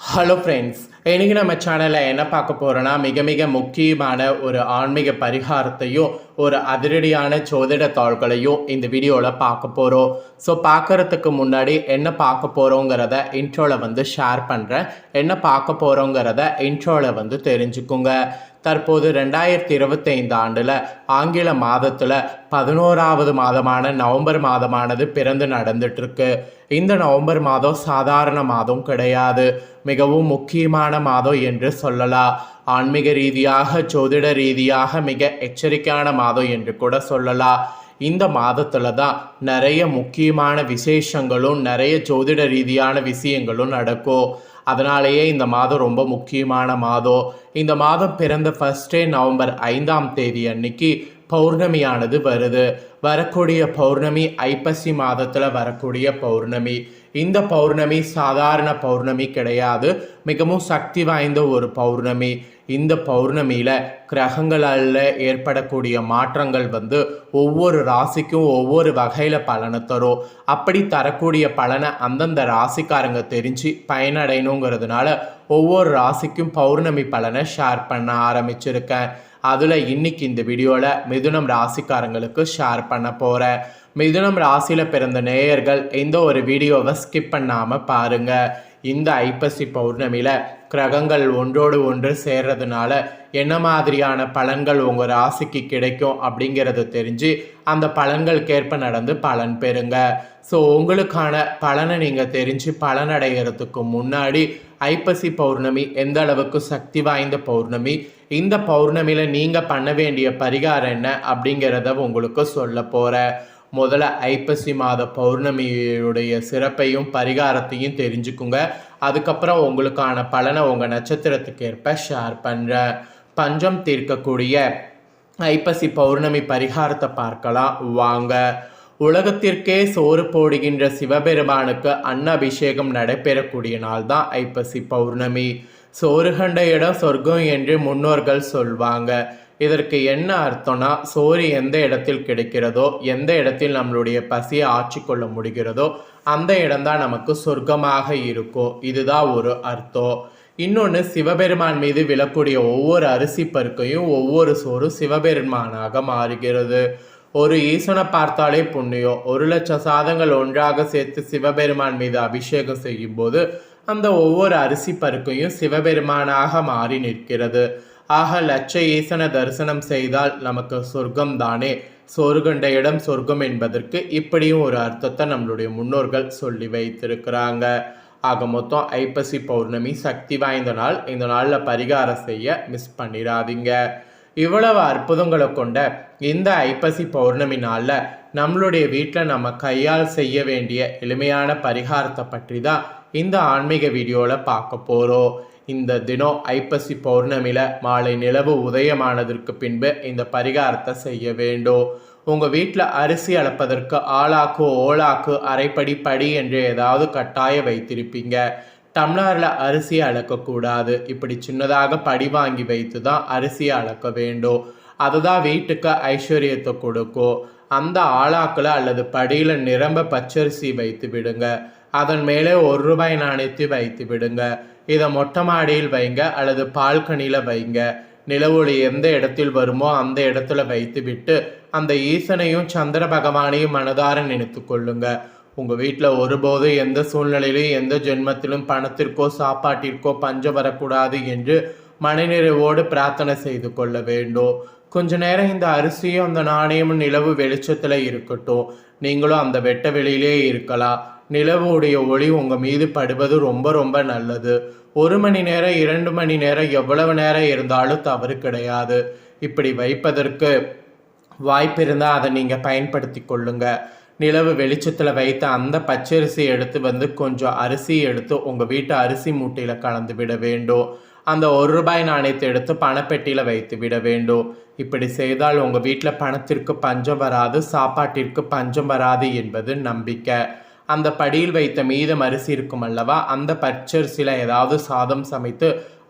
Hello friends, இன்றைக்கி நம்ம சேனலில் என்ன பார்க்க போகிறோன்னா மிக மிக முக்கியமான ஒரு ஆன்மீக பரிகாரத்தையும் ஒரு அதிரடியான ஜோதிட தாள்களையும் இந்த வீடியோவில் பார்க்க போகிறோம். ஸோ பார்க்குறதுக்கு முன்னாடி என்ன பார்க்க போகிறோங்கிறத இன்ட்ரோவில் ஷேர் பண்ணுறேன். என்ன பார்க்க போகிறோங்கிறத இன்ட்ரோவில் தெரிஞ்சுக்குங்க. தற்போது 2025 ஆண்டில் ஆங்கில மாதத்தில் 11வது மாதமான நவம்பர் மாதமானது பிறந்து நடந்துட்டுருக்கு. இந்த நவம்பர் மாதம் சாதாரண மாதம் கிடையாது, மிகவும் முக்கியமான மாதம் என்று சொல்லலாம். ஆன்மீக ரீதியாக ஜோதிட ரீதியாக மிக எச்சரிக்கையான மாதம் என்று கூட சொல்லலாம். இந்த மாதத்தில் தான் நிறைய முக்கியமான விசேஷங்களும் நிறைய ஜோதிட ரீதியான விஷயங்களும் நடக்கும். அதனாலேயே இந்த மாதம் ரொம்ப முக்கியமான மாதம். இந்த மாதம் பிறந்த ஃபர்ஸ்ட் டே நவம்பர் 5ஆம் தேதி அன்னைக்கு பௌர்ணமியானது வருது. வரக்கூடிய பௌர்ணமி ஐப்பசி மாதத்தில் வரக்கூடிய பௌர்ணமி. இந்த பௌர்ணமி சாதாரண பௌர்ணமி கிடையாது, மிகவும் சக்தி வாய்ந்த ஒரு பௌர்ணமி. இந்த பௌர்ணமியில் கிரகங்களால் ஏற்படக்கூடிய மாற்றங்கள் ஒவ்வொரு ராசிக்கும் ஒவ்வொரு வகையில் பலனை தரும். அப்படி தரக்கூடிய பலனை அந்தந்த ராசிக்காரங்க தெரிஞ்சு பயனடையணுங்கிறதுனால ஒவ்வொரு ராசிக்கும் பௌர்ணமி பலனை ஷேர் பண்ண ஆரம்பிச்சிருக்கேன். அதில் இன்னைக்கு இந்த வீடியோவில் மிதுனம் ராசிக்காரங்களுக்கு ஷேர் பண்ண போகிறேன். மிதுனம் ராசியில் பிறந்த நேயர்கள் இந்த ஒரு வீடியோவை ஸ்கிப் பண்ணாமல் பாருங்கள். இந்த ஐப்பசி பௌர்ணமியில் கிரகங்கள் ஒன்றோடு ஒன்று சேர்றதுனால என்ன மாதிரியான பலன்கள் உங்கள் ராசிக்கு கிடைக்கும் அப்படிங்கிறத தெரிஞ்சு அந்த பலன்களுக்கேற்ப நடந்து பலன் பெறுங்க. ஸோ உங்களுக்கான பலனை நீங்கள் தெரிஞ்சு பலனடைகிறதுக்கு முன்னாடி ஐப்பசி பௌர்ணமி எந்த அளவுக்கு சக்தி வாய்ந்த பௌர்ணமி, இந்த பௌர்ணமியில் நீங்கள் பண்ண வேண்டிய பரிகாரம் என்ன அப்படிங்கிறத உங்களுக்கு சொல்ல போகிறேன். முதல்ல ஐப்பசி மாத பௌர்ணமியுடைய சிறப்பையும் பரிகாரத்தையும் தெரிஞ்சுக்குங்க. அதுக்கப்புறம் உங்களுக்கான பலனை உங்கள் நட்சத்திரத்துக்கு ஏற்ப ஷேர் பண்ணுறேன். பஞ்சம் தீர்க்கக்கூடிய ஐப்பசி பௌர்ணமி பரிகாரத்தை பார்க்கலாம் வாங்க. உலகத்திற்கே சோறு போடுகின்ற சிவபெருமானுக்கு அன்ன அபிஷேகம் நடைபெறக்கூடிய நாள் தான் ஐப்பசி பௌர்ணமி. சோறு கண்ட இடம் சொர்க்கம் என்று முன்னோர்கள் சொல்வாங்க. இதற்கு என்ன அர்த்தம்னா, சோறு எந்த இடத்தில் கிடைக்கிறதோ, எந்த இடத்தில் நம்மளுடைய பசியை ஆட்சி கொள்ள முடிகிறதோ அந்த இடம்தான் நமக்கு சொர்க்கமாக இருக்கும். இதுதான் ஒரு அர்த்தம். இன்னொன்று, சிவபெருமான் மீது விழக்கூடிய ஒவ்வொரு அரிசி பருக்கையும் ஒவ்வொரு சோறும் சிவபெருமானாக மாறுகிறது. ஒரு ஈசனை பார்த்தாலே புண்ணியம். 1,00,000 சாதங்கள் ஒன்றாக சேர்த்து சிவபெருமான் மீது அபிஷேகம் செய்யும் போது அந்த ஒவ்வொரு அரிசி பருக்கையும் சிவபெருமானாக மாறி நிற்கிறது. ஆக லட்ச ஈசனை தரிசனம் செய்தால் நமக்கு சொர்க்கம் தானே. சொர்க்கண்ட இடம் சொர்க்கம் என்பதற்கு இப்படியும் ஒரு அர்த்தத்தை நம்மளுடைய முன்னோர்கள் சொல்லி வைத்திருக்கிறாங்க. ஆக மொத்தம் ஐப்பசி பௌர்ணமி சக்தி வாய்ந்த நாள். இந்த நாளில் பரிகாரம் செய்ய மிஸ் பண்ணிடாதீங்க. இவ்வளவு அற்புதங்களை கொண்ட இந்த ஐப்பசி பௌர்ணமி நாளில் நம்மளுடைய வீட்டில் நம்ம கையால் செய்ய வேண்டிய எளிமையான பரிகாரத்தை பற்றி தான் இந்த ஆன்மீக வீடியோவில் பார்க்க போகிறோம். இந்த தினம் ஐப்பசி பௌர்ணமியில் மாலை நிலவு உதயமானதற்கு பின்பு இந்த பரிகாரத்தை செய்ய வேண்டும். உங்கள் வீட்டில் அரிசி அளப்பதற்கு ஆளாக்கு ஓலாக்கு அரைப்படி படி என்று ஏதாவது கட்டாயம் வைத்திருப்பீங்க. டம்ளரில் அரிசியை அளக்கக்கூடாது. இப்படி சின்னதாக படி வாங்கி வைத்து தான் அரிசியை அளக்க வேண்டும். அதுதான் வீட்டுக்கு ஐஸ்வர்யத்தை கொடுக்கும். அந்த ஆளாக்கில் அல்லது படியில் நிரம்ப பச்சரிசி வைத்து விடுங்க. அதன் மேலே ₹1 நாணயத்தை வைத்து விடுங்க. இதை மொட்டை மாடியில் வைங்க அல்லது பால்கனியில் வைங்க. நிலவொளி எந்த இடத்தில் வருமோ அந்த இடத்துல வைத்து விட்டு அந்த ஈசனையும் சந்திர பகவானையும் மனதார நினைத்து கொள்ளுங்க. உங்கள் வீட்டில் ஒருபோது எந்த சூழ்நிலையிலும் எந்த ஜென்மத்திலும் பணத்திற்கோ சாப்பாட்டிற்கோ பஞ்சம் வரக்கூடாது என்று மனநிறைவோடு பிரார்த்தனை செய்து கொள்ள வேண்டும். கொஞ்ச நேரம் இந்த அரிசியும் அந்த நாணயமும் நிலவு வெளிச்சத்தில் இருக்கட்டும். நீங்களும் அந்த வெட்ட வெளியிலே இருக்கலாம். நிலவுடைய ஒளி உங்கள் மீது படுவது ரொம்ப ரொம்ப நல்லது. 1 மணி நேரம் 2 மணி நேரம் எவ்வளவு நேரம் இருந்தாலும் தவறு கிடையாது. இப்படி வைப்பதற்கு வாய்ப்பு இருந்தால் அதை நீங்கள் பயன்படுத்தி கொள்ளுங்க. நிலவு வெளிச்சத்தில் வைத்த அந்த பச்சரிசி எடுத்து கொஞ்சம் அரிசி எடுத்து உங்கள் வீட்டு அரிசி மூட்டையில் கலந்து விட வேண்டும். அந்த ₹1 நாணயத்தை எடுத்து பணப்பெட்டியில் வைத்து விட வேண்டும். இப்படி செய்தால் உங்கள் வீட்டில் பணத்திற்கு பஞ்சம் வராது, சாப்பாட்டிற்கு பஞ்சம் வராது என்பது நம்பிக்கை. அந்த படியில் வைத்த மீதம் அரிசி இருக்கும் அல்லவா, அந்த பச்சரிசியில் ஏதாவது சாதம் சமைத்து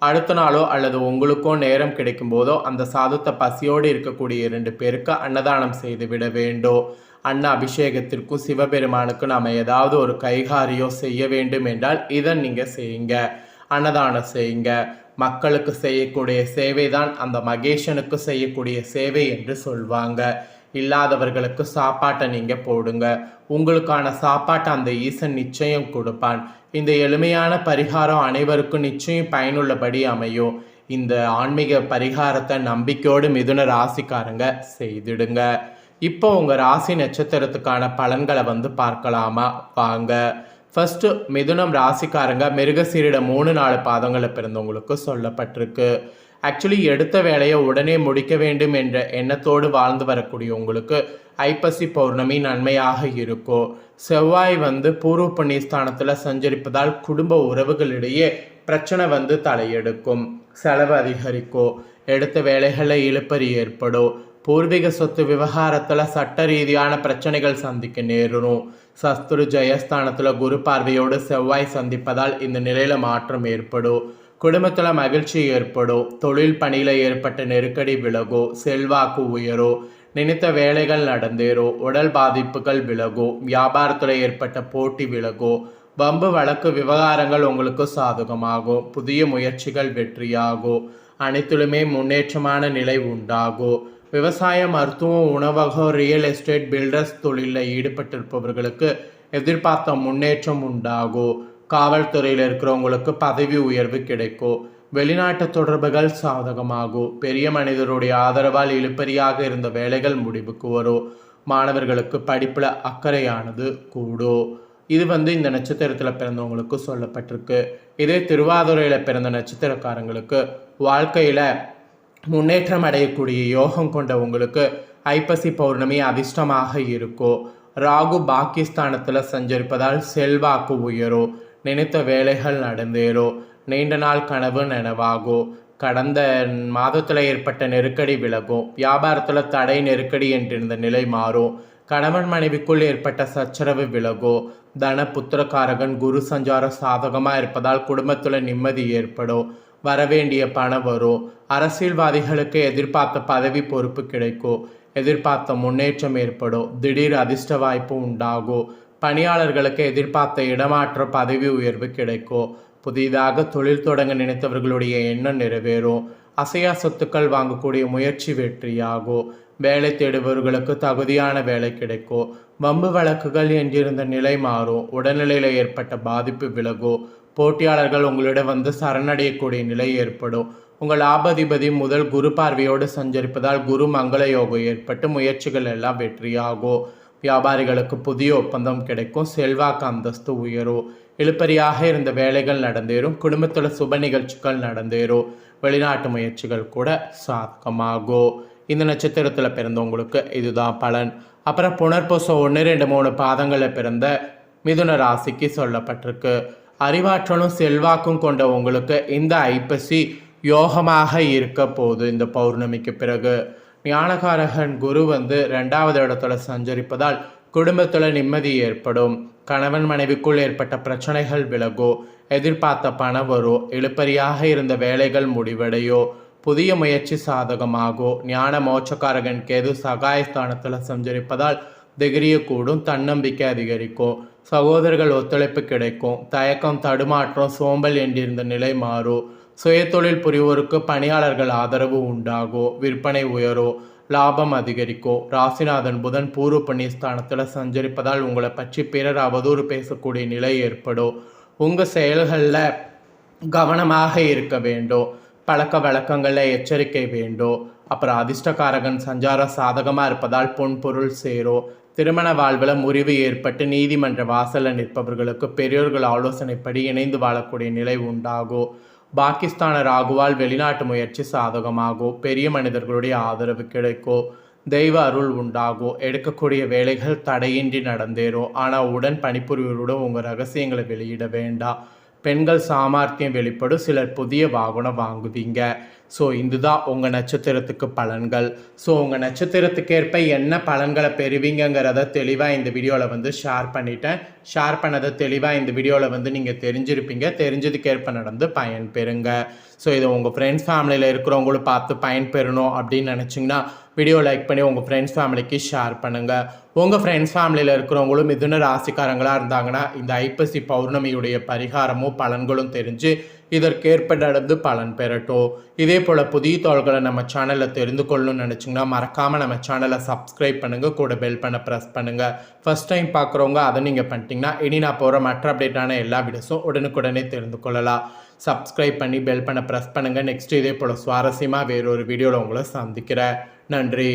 அடுத்த நாளோ அல்லது உங்களுக்கோ நேரம் கிடைக்கும் போதோ அந்த சாதத்தை பசியோடு இருக்கக்கூடிய 2 பேருக்கு அன்னதானம் செய்து விட வேண்டும். அன்ன அபிஷேகத்திற்கும் சிவபெருமானுக்கும் நாம் ஏதாவது ஒரு கைகாரியம் செய்ய வேண்டும் என்றால் இதை நீங்கள் செய்யுங்க. அன்னதானம் செய்யுங்க. மக்களுக்கு செய்யக்கூடிய சேவை தான் அந்த மகேஷனுக்கு செய்யக்கூடிய சேவை என்று சொல்வாங்க. இல்லாதவர்களுக்கு சாப்பாட்டை நீங்கள் போடுங்க. உங்களுக்கான சாப்பாட்டை அந்த ஈசன் நிச்சயம் கொடுப்பான். இந்த எளிமையான பரிகாரம் அனைவருக்கும் நிச்சயம் பயனுள்ளபடி அமையும். இந்த ஆன்மீக பரிகாரத்தை நம்பிக்கையோடு மிதுன ராசிக்காரங்க செய்திடுங்க. இப்போ உங்கள் ராசி நட்சத்திரத்துக்கான பலன்களை பார்க்கலாமா? வாங்க. ஃபர்ஸ்ட் மிதுனம் ராசிக்காரங்க மிருகசீரிட 3-4 பாதங்களை பிறந்தவங்களுக்கு சொல்லப்பட்டிருக்கு. ஆக்சுவலி எடுத்த வேலையை உடனே முடிக்க வேண்டும் என்ற எண்ணத்தோடு வாழ்ந்து வரக்கூடிய உங்களுக்கு ஐப்பசி பௌர்ணமி நன்மையாக இருக்கும். செவ்வாய் பூர்வ புண்ணியஸ்தானத்தில் சஞ்சரிப்பதால் குடும்ப உறவுகளிடையே பிரச்சனை தலையெடுக்கும். செலவு அதிகரிக்கும். எடுத்த வேலைகளில் இழுப்பறி ஏற்படும். பூர்வீக சொத்து விவகாரத்தில் சட்ட ரீதியான பிரச்சனைகள் சந்திக்க நேரும். சஸ்துரு ஜெயஸ்தானத்தில் குரு பார்வையோடு செவ்வாய் சந்திப்பதால் இந்த நிலையில் மாற்றம் ஏற்படும். குடும்பத்தில் மகிழ்ச்சி ஏற்படும். தொழில் பணியில் ஏற்பட்ட நெருக்கடி விலகும். செல்வாக்கு உயரும். நினைத்த வேலைகள் நடந்தேறும். உடல் பாதிப்புகள் விலகும். வியாபாரத்தில் ஏற்பட்ட போட்டி விலகும். வம்பு வழக்கு விவகாரங்கள் உங்களுக்கு சாதகமாகும். புதிய முயற்சிகள் வெற்றியாகும். அனைத்திலுமே முன்னேற்றமான நிலை உண்டாகும். விவசாயம், மருத்துவம், உணவகம், ரியல் எஸ்டேட், பில்டர்ஸ் தொழிலில் ஈடுபட்டிருப்பவர்களுக்கு எதிர்பார்த்த முன்னேற்றம் உண்டாகும். காவல்துறையில் இருக்கிறவங்களுக்கு பதவி உயர்வு கிடைக்கும். வெளிநாட்டு தொடர்புகள் சாதகமாகும். பெரிய மனிதருடைய ஆதரவால் இழுபறியாக இருந்த வேலைகள் முடிவுக்கு வரும். மாணவர்களுக்கு படிப்பில் அக்கறையானது கூடும். இது இந்த நட்சத்திரத்தில் பிறந்தவங்களுக்கு சொல்லப்பட்டிருக்கு. இதே திருவாதிரையில் பிறந்த நட்சத்திரக்காரங்களுக்கு வாழ்க்கையில் முன்னேற்றம் அடையக்கூடிய யோகம் கொண்ட உங்களுக்கு ஐப்பசி பௌர்ணமி அதிர்ஷ்டமாக இருக்கும். ராகு பாகிஸ்தானத்தில் சஞ்சரிப்பதால் செல்வாக்கு உயரும். நினைத்த வேலைகள் நடந்தேறும். நீண்ட நாள் கனவு நனவாகும். கடந்த மாதத்தில் ஏற்பட்ட நெருக்கடி விலகும். வியாபாரத்தில் தடை நெருக்கடி என்றிருந்த நிலை மாறும். கணவன் மனைவிக்குள் ஏற்பட்ட சச்சரவு விலகும். தன புத்திரக்காரகன் குரு சஞ்சாரம் சாதகமாக இருப்பதால் குடும்பத்தில் நிம்மதி ஏற்படும். வரவேண்டிய பணம் வரும். அரசியல்வாதிகளுக்கு எதிர்பார்த்த பதவி பொறுப்பு கிடைக்கும். எதிர்பார்த்த முன்னேற்றம் ஏற்படும். திடீர் அதிர்ஷ்ட வாய்ப்பு உண்டாகும். பணியாளர்களுக்கு எதிர்பார்த்த இடமாற்ற பதவி உயர்வு கிடைக்கும். புதிதாக தொழில் தொடங்க நினைத்தவர்களுடைய எண்ணம் நிறைவேறும். அசையா சொத்துக்கள் வாங்கக்கூடிய முயற்சி வெற்றியாகும். வேலை தேடுபவர்களுக்கு தகுதியான வேலை கிடைக்கும். வம்பு வழக்குகள் என்றிருந்த நிலை மாறும். உடல்நிலையில் ஏற்பட்ட பாதிப்பு விலகும். போட்டியாளர்கள் உங்களிடம் சரணடையக்கூடிய நிலை ஏற்படும். உங்கள் லாபாதிபதி முதல் குரு பார்வையோடு சஞ்சரிப்பதால் குரு மங்கள யோகம் ஏற்பட்டு முயற்சிகள் எல்லாம் வெற்றியாகும். வியாபாரிகளுக்கு புதிய ஒப்பந்தம் கிடைக்கும். செல்வாக்கு அந்தஸ்து உயரும். இழுபறியாக இருந்த வேலைகள் நடந்தேறும். குடும்பத்தில் சுப நிகழ்ச்சிகள் நடந்தேறும். வெளிநாட்டு முயற்சிகள் கூட சாதகமாகும். இந்த நட்சத்திரத்தில் பிறந்தவங்களுக்கு இதுதான் பலன். அப்புறம் புனர்பூசம் 1, 2, 3 பாதங்களில் பிறந்த மிதுன ராசிக்கு சொல்லப்பட்டிருக்கு. அறிவாற்றலும் செல்வாக்கும் கொண்ட உங்களுக்கு இந்த ஐப்பசி யோகமாக இருக்க போகுது. இந்த பௌர்ணமிக்கு பிறகு ஞானகாரகன் குரு 2வது இடத்துல சஞ்சரிப்பதால் குடும்பத்தில் நிம்மதி ஏற்படும். கணவன் மனைவிக்குள் ஏற்பட்ட பிரச்சனைகள் விலகும். எதிர்பார்த்த பணம் வரும். இழுபறியாக இருந்த வேலைகள் முடிவடையும். புதிய முயற்சி சாதகமாகும். ஞான மோட்சக்காரகன் கேது சகாயஸ்தானத்தில் சஞ்சரிப்பதால் தைரிய கூடும். தன்னம்பிக்கை அதிகரிக்கும். சகோதரர்கள் ஒத்துழைப்பு கிடைக்கும். தயக்கம், தடுமாற்றம், சோம்பல் என்றிருந்த நிலை மாறும். சுயதொழில் புரிவோருக்கு பணியாளர்கள் ஆதரவு உண்டாகும். விற்பனை உயரும். லாபம் அதிகரிக்கும். ராசிநாதன் புதன் பூர்வ புண்ணியஸ்தானத்தில் சஞ்சரிப்பதால் உங்களை பற்றி பிறர் அவதூறு பேசக்கூடிய நிலை ஏற்படும். உங்கள் செயல்களில் கவனமாக இருக்க வேண்டும். பழக்க வழக்கங்களில் எச்சரிக்கை வேண்டும். அப்புறம் அதிர்ஷ்டக்காரகன் சஞ்சாரம் சாதகமாக இருப்பதால் பொன்பொருள் சேரும். திருமண வாழ்வில் முறிவு ஏற்பட்டு நீதிமன்ற வாசலில் நிற்பவர்களுக்கு பெரியோர்கள் ஆலோசனைப்படி இணைந்து வாழக்கூடிய நிலை உண்டாகும். பாகிஸ்தான ராகுவால் வெளிநாட்டு முயற்சி சாதகமாகும். பெரிய மனிதர்களுடைய ஆதரவு கிடைக்கும். தெய்வ அருள் உண்டாகும். எடுக்கக்கூடிய வேலைகள் தடையின்றி நடந்தேறும். ஆனால் உடன் பணிபுரிவருடன் உங்கள் ரகசியங்களை வெளியிட வேண்டாம். பெண்கள் சாமர்த்தியம் வெளிப்படும். சிலர் புதிய வாகனம் வாங்குவீங்க. ஸோ இதுதான் உங்கள் நட்சத்திரத்துக்கு பலன்கள். ஸோ உங்கள் நட்சத்திரத்துக்கு ஏற்ப என்ன பலன்களை பெறுவீங்கிறத தெளிவாக இந்த வீடியோவில் ஷேர் பண்ணிட்டேன். ஷேர் பண்ணதை தெளிவாக இந்த வீடியோவில் நீங்கள் தெரிஞ்சிருப்பீங்க. தெரிஞ்சதுக்கேற்ப நடந்து பயன்பெறுங்க. ஸோ இதை உங்கள் ஃப்ரெண்ட்ஸ் ஃபேமிலியில் இருக்கிறவங்களும் பார்த்து பயன்பெறணும் அப்படின்னு நினச்சிங்கன்னா வீடியோ லைக் பண்ணி உங்கள் ஃப்ரெண்ட்ஸ் ஃபேமிலிக்கு ஷேர் பண்ணுங்கள். உங்கள் ஃப்ரெண்ட்ஸ் ஃபேமிலியில் இருக்கிறவங்களும் மிதுன ராசிக்காரங்களாக இருந்தாங்கன்னா இந்த ஐப்பசி பௌர்ணமியுடைய பரிகாரமும் பலன்களும் தெரிஞ்சு இதற்கேற்ப நடந்து பலன் பெறட்டும். இதே போல் புதிய தகவல்களை நம்ம சேனலில் தெரிந்து கொள்ளணும்னு நினச்சிங்கன்னா மறக்காமல் நம்ம சேனலை சப்ஸ்கிரைப் பண்ணுங்கள், கூட பெல் பண்ண ப்ரெஸ் பண்ணுங்கள். ஃபஸ்ட் டைம் பார்க்குறவங்க அதை நீங்கள் பண்ணிட்டீங்கன்னா இனி நான் போகிற மற்ற அப்டேட்டான எல்லா வீடியோஸும் உடனுக்குடனே தெரிந்து கொள்ளலாம். சப்ஸ்கிரைப் பண்ணி பெல் பண்ண ப்ரெஸ் பண்ணுங்கள். நெக்ஸ்ட் இதே போல் சுவாரஸ்யமாக வேறொரு வீடியோவில் உங்களை சந்திக்கிறேன். நன்றி.